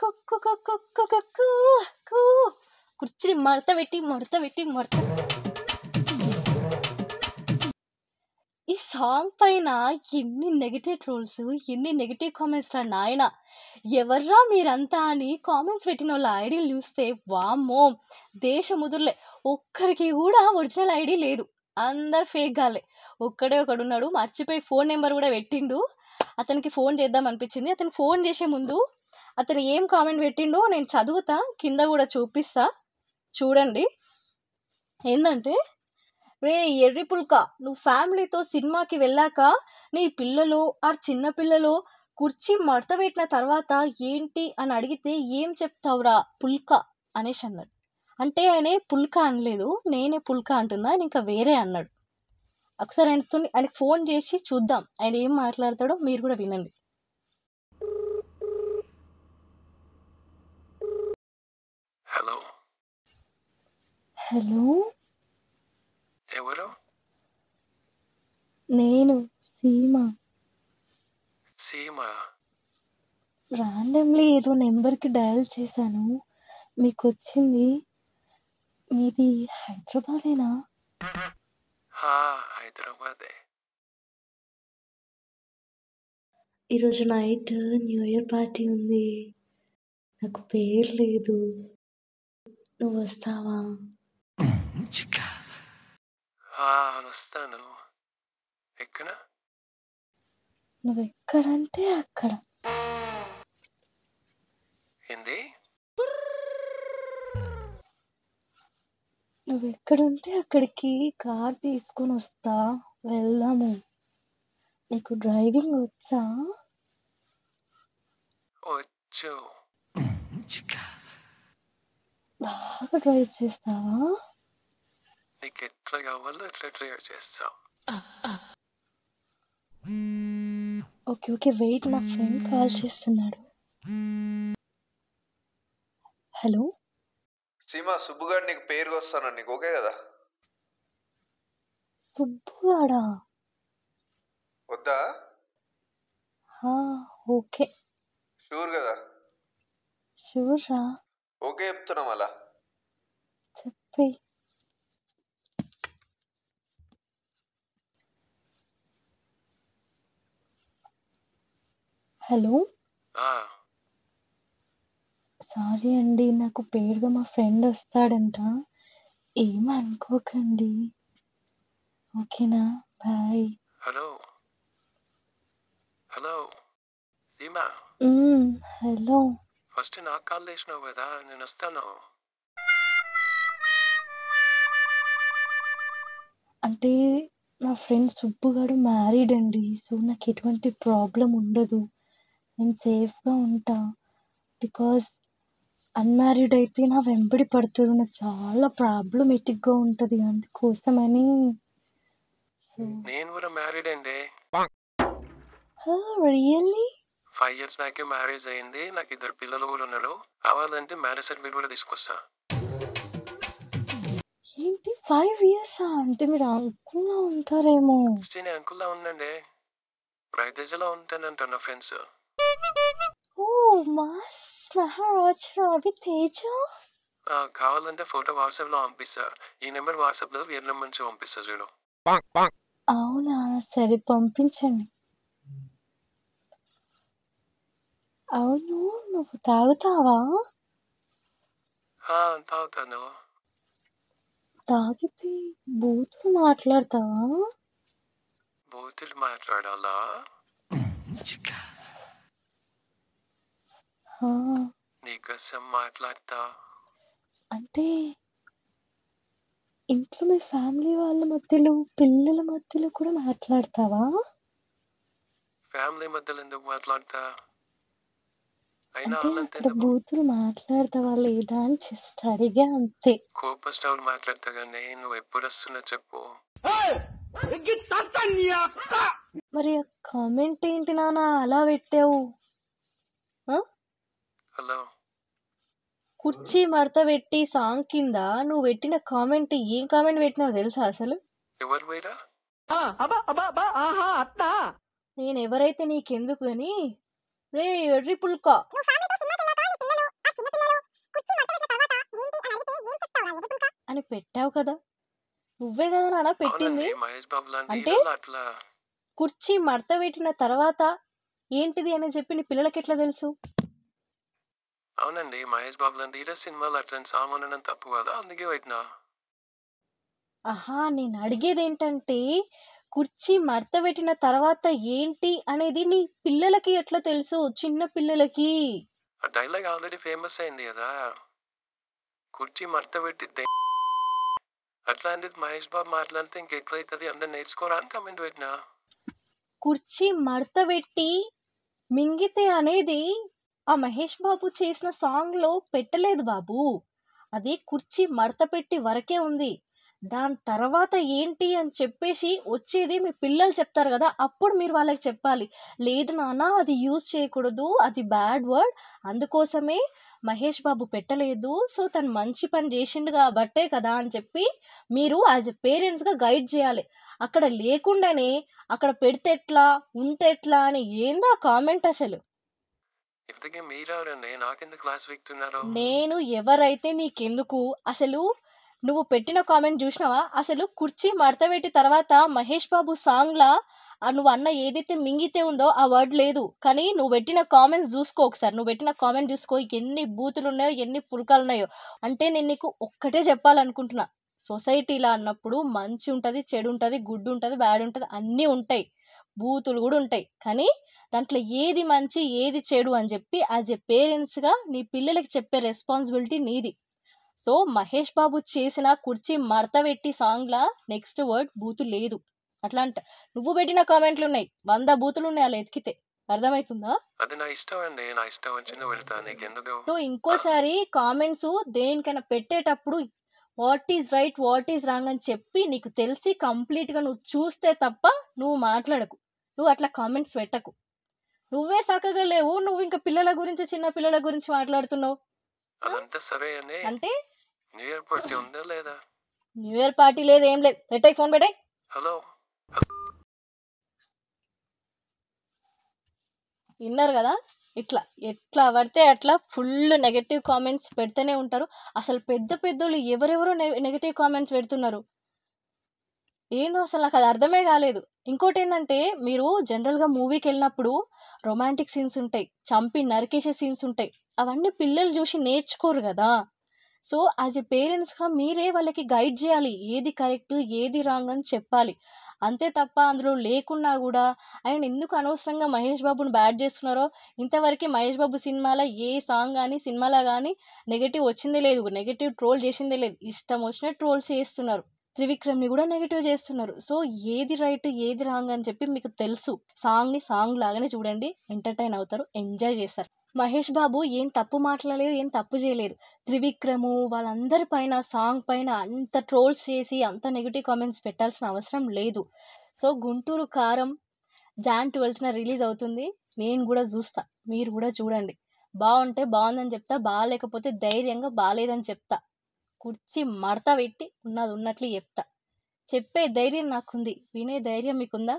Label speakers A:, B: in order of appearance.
A: కుక్కు కుక్కు కుక్కు కూ కుర్చీని మడత పెట్టి ఈ సాంగ్ పైన ఎన్ని నెగిటివ్ ట్రోల్స్, ఎన్ని నెగిటివ్ కామెంట్స్ రా నాయన. ఎవర్రా మీరంతా అని కామెంట్స్ పెట్టిన వాళ్ళ ఐడీలు చూస్తే వామ్మో దేశ ముదురులే. ఒక్కరికి కూడా ఒరిజినల్ ఐడి లేదు, అందరు ఫేక్ గాలే. ఒక్కడే ఒకడున్నాడు, మర్చిపోయి ఫోన్ నెంబర్ కూడా పెట్టిండు. అతనికి ఫోన్ చేద్దాం అనిపించింది. అతనికి ఫోన్ చేసే ముందు అతను ఏం కామెంట్ పెట్టిండో నేను చదువుతా, కింద కూడా చూపిస్తా చూడండి. ఏంటంటే, రే ఎర్రి పుల్క, నువ్వు ఫ్యామిలీతో సినిమాకి వెళ్ళాక నీ పిల్లలు ఆ చిన్న పిల్లలు కుర్చీ మడత పెట్టిన తర్వాత ఏంటి అని అడిగితే ఏం చెప్తావురా పుల్క అనేసి అన్నాడు. అంటే ఆయనే పుల్క అనలేదు, నేనే పుల్క అంటున్నా, ఆయన ఇంకా వేరే అన్నాడు. ఒకసారి ఆయనకి ఫోన్ చేసి చూద్దాం ఆయన ఏం మాట్లాడతాడో, మీరు కూడా వినండి.
B: హలో
A: హలో,
B: ఎవరు?
A: నేను సీమ.
B: సీమ?
A: ర్యాండమ్లీ ఏదో నెంబర్కి డయల్ చేశాను, మీకు వచ్చింది. మీది హైదరాబాదేనా?
B: హైదరాబాదే.
A: ఈరోజు నైట్ న్యూ ఇయర్ పార్టీ ఉంది, నాకు పేరు లేదు, నువ్వు వస్తావా?
B: వస్తాను. ఎక్కడ?
A: నువ్వు ఎక్కడంటే అక్కడ.
B: ఏంది?
A: నువ్వు ఎక్కడుంటే అక్కడికి కార్ తీసుకొని వస్తా, వెళ్దాము. నీకు డ్రైవింగ్ వచ్చా?
B: వచ్చు.
A: బాగా డ్రైవ్ చేస్తావా?
B: నీకు ఎట్లా కావాలో ఎట్లా డ్రైవ్ చేస్తావు.
A: ఓకే ఓకే వెయిట్, నా ఫ్రెండ్ కాల్ చేస్తున్నాడు. హలో
C: సీమా, సుబ్బుగాడు నీకు పేరుగా వస్తాను, నీకు ఓకే కదా?
A: సుబ్బుగాడా?
C: వద్దా?
A: ఓకే.
C: షూర్ కదా?
A: షూర్ రా.
C: ఓకే చెప్తున్నాం అలా.
A: చెప్పి హలో. సారీ అండి, నాకు పేరుగా మా ఫ్రెండ్ వస్తాడంట, ఏమనుకోకండి, ఓకేనా? Bye.
B: Hello hello Seema.
A: Hello.
B: First నాకు కాల్ చేసినావు కదా, నేను వస్తాను.
A: అంటే నా ఫ్రెండ్ సుబ్బుగాడు మ్యారీడ్ అండి, సో నాకు ఎటువంటి ప్రాబ్లం ఉండదు, నేను సేఫ్గా ఉంటా. బికాజ్ అన్మ్యారీడ్ అయితే నా వెంబడి పడుతుంది, నాకు చాలా ప్రాబ్లమేటిక్గా ఉంటుంది, అందుకోసమని.
B: నేను కూడా మ్యారీడ్ అండి.
A: రియల్లీ?
B: 5 years బ్యాక్ మ్యారేజ్ అయింది, నాకు 2 పిల్లలు కూడా ఉన్నారు. కావాలంటే మ్యారేజ్ సర్టిఫికేట్ కూడా తీసుకొస్తా.
A: ఏంటి 5 years? అంటే మీరు అంకుల్లా ఉంటారేమో.
B: నేను అంకుల్లా ఉండండి, రైతేజలో ఉంటానంట నా ఫ్రెండ్స్.
A: ఓ మాస్ మహారాజ్ రవి తేజ.
B: కావాలంటే ఫోటో వాట్సాప్లో పంపిస్తా. ఈ నెంబర్ వాట్సాప్లో వేరే నెంబర్ నుంచి పంపిస్తా చూడు.
A: అవునా, సరే పంపించండి. అవును, నువ్వు తాగుతావా?
B: తాగుతాను.
A: తాగితే బూతులు మాట్లాడతావా?
B: బూతులు మాట్లాడాలా? నీకోసం మాట్లాడతా.
A: అంటే ఇంట్లో మీ ఫ్యామిలీ వాళ్ళ మధ్యలో, పిల్లల మధ్యలో కూడా మాట్లాడతావా?
B: ఫ్యామిలీ మధ్యలో ఎందుకు మాట్లాడతా? అయినా
A: అంటే అక్కడ బూతులు మాట్లాడతావా లేదా అని జస్ట్ అడిగా అంతే.
B: కోప స్టవ్ మాట్లాడతా కానీ నువ్వు ఎప్పుడు వస్తున్నా చెప్పు.
A: మరి ఆ కామెంట్ ఏంటి నాన్న అలా పెట్టావు?
B: హలో,
A: కుర్చీ మడత పెట్టి సాంగ్ కింద నువ్వు పెట్టిన కామెంట్, ఏం కామెంట్ పెట్టినావు తెలుసా అసలు?
B: ఎవరు పోయిరా?
A: నేను ఎవరైతే నీకెందుకు అని. రే ఎర్రి పుల్క, అని పెట్టావు కదా! నువ్వే కదా నాన్న
B: అవునండి
A: పెట్టింది.
B: మహేష్ బాబు లాంటి
A: అంటే
B: హీరోలు అట్లా
A: కుర్చీ మడత పెట్టిన తర్వాత ఏంటిది అని చెప్పి నీ పిల్లలకెట్లా తెలుసు?
B: అవునండి మహేష్ బాబు లాంటి హీరో సినిమాలు అట్లాంటి సాంగ్ ఉండడం తప్పు కదా, అందుకే పెట్టినా.
A: ఆహా! నేను అడిగేదేంటంటే కుర్చీ మడత పెట్టిన తర్వాత ఏంటి అనేది నీ పిల్లలకి ఎట్లా తెలుసు? చిన్న పిల్లలకి.
B: ఆ డైలాగ్ ఆల్రెడీ ఫేమస్ అయింది కదా, కుర్చీ మడత పెట్టి అట్లాంటిది మహేష్ బాబు మాట్లాడితే ఇంకెట్లయితుంది, అందరు నేర్చుకోరా అని కమెంట్ పెట్టినా.
A: కుర్చీ మడత పెట్టి మింగితే అనేది ఆ మహేష్ బాబు చేసిన సాంగ్‌లో పెట్టలేదు బాబు. అది కుర్చీ మడత పెట్టి వరకే ఉంది. దాని తర్వాత ఏంటి అని చెప్పేసి వచ్చేది మీ పిల్లలు చెప్తారు గదా! అప్పుడు మీరు వాళ్ళకి చెప్పాలి. లేదు నాన్న అది యూజ్ చేయకూడదు. అది బ్యాడ్ వర్డ్. అందుకోసమే మహేష్ బాబు పెట్టలేదు. సో, తను మంచి పని జేషిండు గాబట్టే కదా! అని చెప్పి మీరు యాస్ ఎ పేరెంట్స్‌గా గైడ్ జేయాలి. అక్కడ లేకుండానే అక్కడ పెడితే ఎట్లా? ఉంటే ఎట్లా? అని ఏందా కామెంట్ అసలు?
B: ఇంతకీ మీరెవరండి, నాకెందుకు క్లాస్ వీక్తున్నారు?
A: నేను ఎవరైతే నీకెందుకు? అసలు నువ్వు పెట్టిన కామెంట్ జూషినావా? అసలు కుర్చీ మడతబెట్టి తర్వాత మహేష్ బాబు సాంగ్‌లా నువ్వు అన్న ఏదైతే మింగితే ఉందో ఆ వర్డ్ లేదు. కానీ నువ్వు పెట్టిన కామెంట్స్ జూసుకో ఒకసారి. నువ్వు పెట్టిన కామెంట్ జూసుకో. ఎన్ని బూతులున్నాయో, ఎన్ని పుల్కాలున్నాయో. అంటే నేను నీకు ఒక్కటే చెప్పాలనుకుంటున్నా. సొసైటీలా అన్నప్పుడు మంచి ఉంటది, చెడు ఉంటది, గుడ్ ఉంటది, బ్యాడ్ ఉంటది. అన్నీ ఉంటాయి. బూతులు గూడా ఉంటాయి. కానీ దాంట్లో ఏది మంచి, ఏది చెడు అని జెప్పి యాస్ ఎ పేరెంట్స్‌గా నీ పిల్లలకి చెప్పే రెస్పాన్సిబిలిటీ నీది. సో, మహేష్ బాబు చేసిన కుర్చీ మడతబెట్టి సాంగ్‌లా నెక్స్ట్ వర్డ్ బూతు లేదు. అట్లా అంట. నువ్వు పెట్టిన కామెంట్లున్నాయి. 100 బూతులున్నాయి అలా ఎతికితే. అర్థమైతుందా?
B: అది నా ఇష్టం అండి, నా ఇష్టం వచ్చింది పెడతా, నీకెందుకు?
A: సో, ఇంకోసారి కామెంట్స్ దేనికైనా పెట్టేటప్పుడు what is right, what is wrong అని చెప్పి నీకు తెలిసి కంప్లీట్‌గా నువ్వు చూస్తే తప్ప నువ్వు మాట్లాడకు. నువ్వు అట్లా కామెంట్స్ పెట్టకు. నువ్వే సక్కగా లేవు. నువ్వింక పిల్లల గురించి, చిన్న పిల్లల గురించి మాట్లాడుతున్నావు.
B: అదంతా సరే అని
A: అంటే
B: న్యూ ఇయర్ పార్టీ ఉందా లేదా?
A: న్యూ ఇయర్ పార్టీ లేదు, ఏం లేదు. పెట్టేయ్, ఫోన్ పెట్టేయ్.
B: హలో
A: విన్నారు కదా! ఎట్లా పడితే అట్లా ఫుల్ నెగెటివ్ కామెంట్స్ పెడుతూనే ఉంటారు. అసలు పెద్ద పెద్దోళ్ళు ఎవరెవరో నెగెటివ్ కామెంట్స్ పెడుతున్నారు. ఏందో అసలు నాకు అది అర్థమే కాలేదు. ఇంకోటేందంటే మీరు జనరల్‌గా మూవీకెళ్ళినప్పుడు రొమాంటిక్ సీన్స్ ఉంటాయి. చంపి నరికేసే సీన్స్ ఉంటాయి. అవన్నీ పిల్లలు చూసి నేర్చుకోరు గదా! సో, యాస్ ఎ పేరెంట్స్‌గా మీరే వాళ్ళకి గైడ్ చేయాలి. ఏది కరెక్ట్, ఏది రాంగ్ అని చెప్పాలి. అంతే తప్ప అందులో లేకున్నా గూడా ఆయన ఎందుకు అనవసరంగా మహేష్ బాబుని బ్యాడ్ చేస్తున్నారో ఇంతవరకి మహేష్ బాబు సినిమాలో ఏ సాంగ్ గానీ, సినిమాలో గానీ నెగెటివ్ వచ్చిందే లేదు. నెగెటివ్ ట్రోల్ చేసిందే లేదు. ఇష్టం వచ్చినట్టు ట్రోల్స్ చేస్తున్నారు. త్రివిక్రమ్‌ని గూడా నెగెటివ్ చేస్తున్నారు. సో, ఏది రైట్, ఏది రాంగ్ అని చెప్పి మీకు తెలుసు. సాంగ్‌ని సాంగ్ లాగానే చూడండి. ఎంటర్‌టైన్ అవుతారు. ఎంజాయ్ చేస్తారు. మహేష్ బాబు ఏం తప్పు మాట్లాడలేదు, ఏం తప్పు చేయలేదు. త్రివిక్రము వాళ్ళందరి పైన సాంగ్ పైన అంత ట్రోల్స్ చేసి, అంత నెగెటివ్ కామెంట్స్ పెట్టాల్సిన అవసరం లేదు. సో, 'గుంటూరు కారం' జాన్ 12న రిలీజ్ అవుతుంది. నేను గూడా జూస్తా. మీరు గూడా చూడండి. బావుంటే బావుందని చెప్తా. బాలేకపోతే ధైర్యంగా బాలేదని చెప్తా. కుర్చీ మడత పెట్టి ఉన్నది ఉన్నట్లు చెప్తా. చెప్పే ధైర్యం నాకుంది. వినే ధైర్యం మీకుందా?